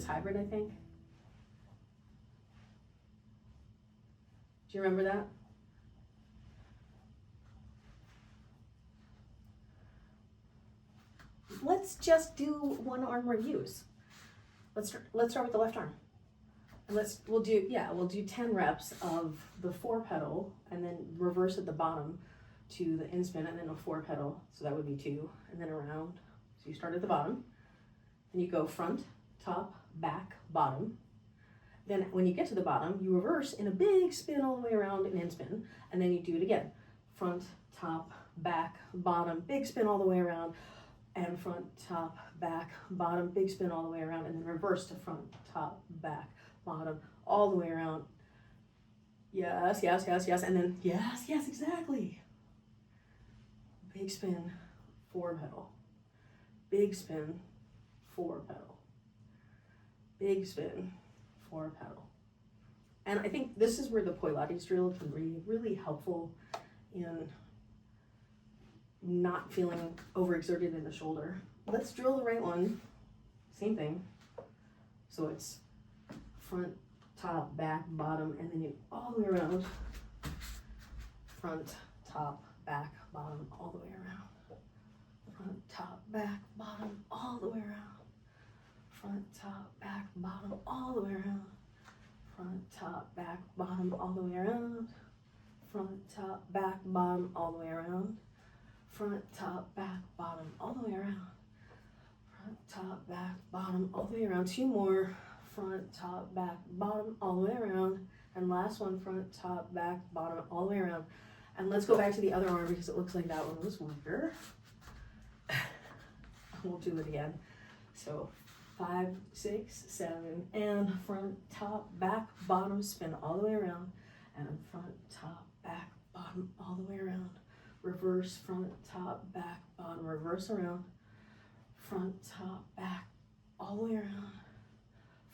Pilates hybrid, I think. Do you remember that? Let's just do one arm reviews. Let's start with the left arm. And we'll do 10 reps of the 4 pedal and then reverse at the bottom to the in-spin and then a 4 pedal. So that would be 2 and then around. So you start at the bottom and you go front, top, back, bottom. Then when you get to the bottom, you reverse in a big spin all the way around an in-spin, and then you do it again. Front, top, back, bottom, big spin all the way around, and front, top, back, bottom, big spin all the way around, and then reverse to front, top, back, bottom, all the way around. Yes, yes, yes, yes, and then yes, yes, exactly. Big spin, 4 pedal. Big spin, 4 pedal. Big spin, 4 pedal. And I think this is where the Poilates drill can be really helpful in not feeling overexerted in the shoulder. Let's drill the right one. Same thing. So it's front, top, back, bottom, and then you all the way around. Front, top, back, bottom, all the way around. Front, top, back, bottom, all the way around. Front, top, back, bottom, all the way around. Front, top, back, bottom, all the way around. Front, top, back, bottom, all the way around. Front, top, back, bottom, all the way around. Front, top, back, bottom, all the way around. 2 more. Front, top, back, bottom, all the way around. And last one, front, top, back, bottom, all the way around. And let's go back to the other arm because it looks like that one was weaker. We'll do it again. So 5, 6, 7, and front, top, back, bottom, spin all the way around. And front, top, back, bottom, all the way around. Reverse, front, top, back, bottom, reverse around. Front, top, back, all the way around.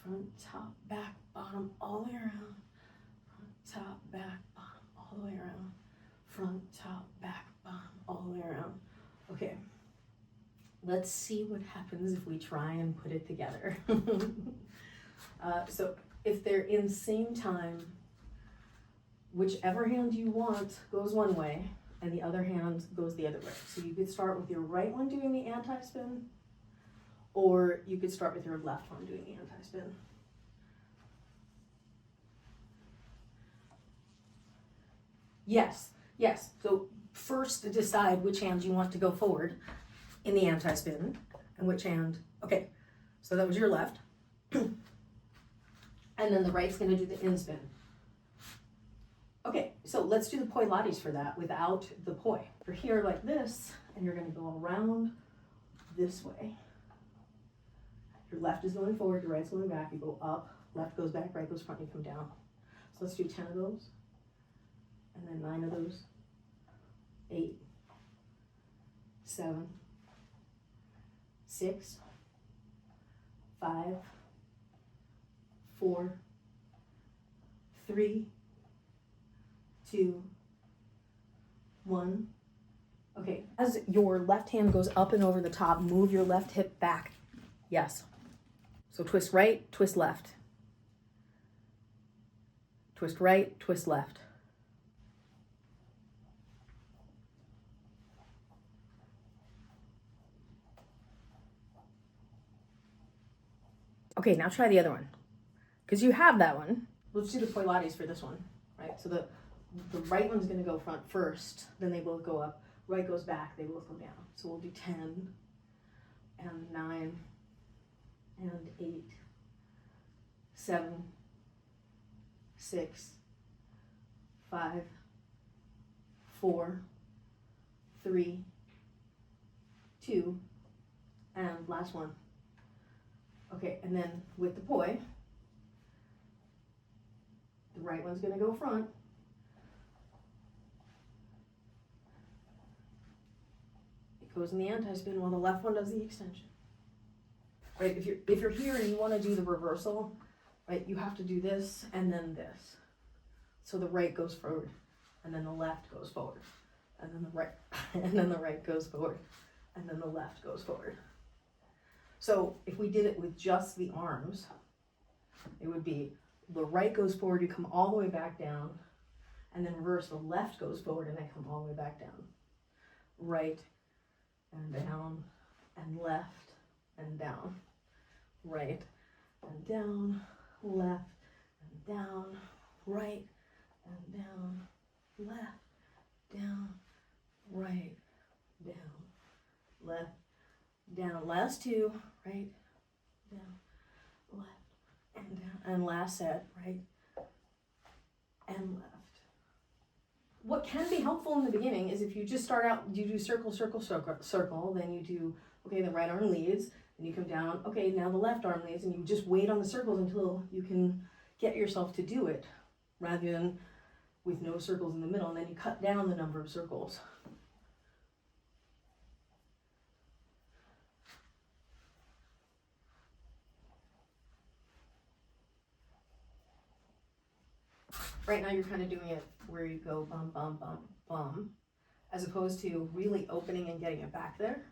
Front, top, back, bottom, all the way around. Front, top, back, bottom, all the way around. Front, top, back, bottom, all the way around. Okay, let's see what happens if we try and put it together. So if they're in the same time, whichever hand you want goes one way, and the other hand goes the other way. So you could start with your right one doing the anti-spin, or you could start with your left one doing the anti-spin. Yes, yes. So first decide which hand you want to go forward in the anti-spin, and which hand, okay, so that was your left. And then the right's gonna do the in-spin. Okay, so let's do the Poilates for that without the poi. You're here like this, and you're gonna go around this way. Your left is going forward, your right's going back. You go up, left goes back, right goes front, you come down. So let's do 10 of those, and then 9 of those, 8, 7, 6, 5, 4, 3, 2, 1. Okay, as your left hand goes up and over the top, move your left hip back. Yes. So twist right, twist left. Twist right, twist left. Okay, now try the other one. Because you have that one. Let's do the Poilates for this one, right? So the right one's gonna go front first, then they both go up. Right goes back, they both go down. So we'll do 10, and 9, and 8, 7, 6, 5, 4, 3, 2, and last one. Okay, and then with the poi, the right one's gonna go front. It goes in the anti-spin while the left one does the extension. Right, if you're here and you wanna do the reversal, right, you have to do this and then this. So the right goes forward, and then the left goes forward, and then the right, and then the right goes forward, and then the left goes forward. So if we did it with just the arms, it would be the right goes forward, you come all the way back down, and then reverse, the left goes forward and then come all the way back down. Right and down and left and down. Right and down, left and down, right and down, left, down, right, down, left, down. Last two, right, down, left, and down. And last set, right, and left. What can be helpful in the beginning is if you just start out, you do circle, circle, circle, circle, then you do, okay, the right arm leads, and you come down, okay, now the left arm leads, and you just wait on the circles until you can get yourself to do it, rather than with no circles in the middle, and then you cut down the number of circles. Right now you're kind of doing it where you go bum, bum, bum, bum, as opposed to really opening and getting it back there.